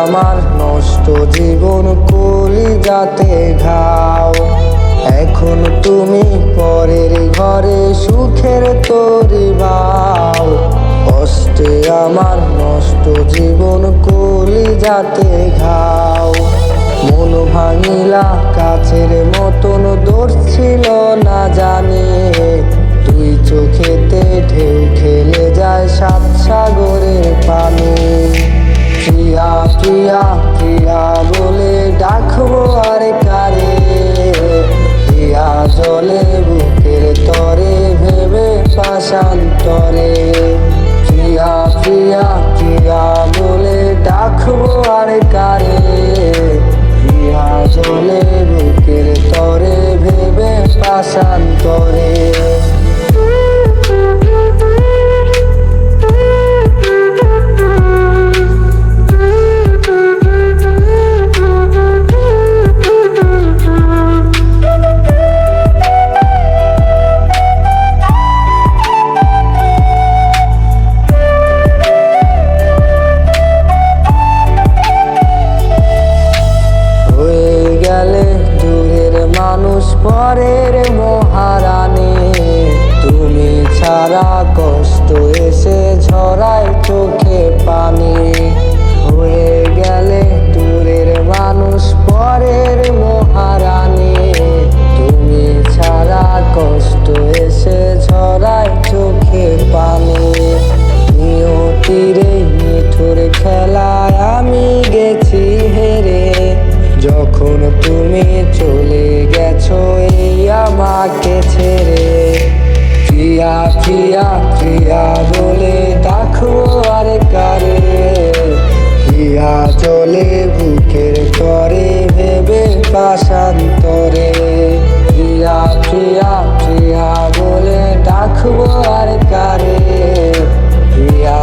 আমার নষ্ট জীবন কলিজাতে ঘাও। এখন তুমি পরের ঘরে সুখের তরি বাও। কষ্টে আমার নষ্ট জীবন কলিজাতে ঘাও। মন ভাঙিলা কাছের মতন ধরছিল না জানি। দুই চোখেতে ঢেউ খেলে যায় সাত সাগরের পানি। প্রিয়া প্রিয়া প্রিয়া বলে ডাকবো আর কারে। প্রিয়া জলে বুকের তরে ভেবে পাশান্তরে। প্রিয়া প্রিয়া প্রিয়া বলে ডাকবো আর কারে। প্রিয়া জলে বুকের তরে ভেবে পাশান্তরে। মানুষ পরের মহারানী। তুমি ছাড়া কষ্ট এসে ঝরায় চোখে পানি। হয়ে গেলে দূরের মানুষ পরের মহারানী। তুমি ছাড়া কষ্ট এসে ঝরায় চোখে পানি। নিয়তিরে মিঠুর খেলায় আমি গেছি হেরে। যখন তুমি চলে গেছো এই আমাকে ছেড়ে। প্রিয়া প্রিয়া প্রিয়া বলে ডাকো আর কারে। প্রিয়া চলে বুকের তরে ভেবে পাশান্তরে। প্রিয়া প্রিয়া প্রিয়া বলে ডাকবো আর কারে। প্রিয়া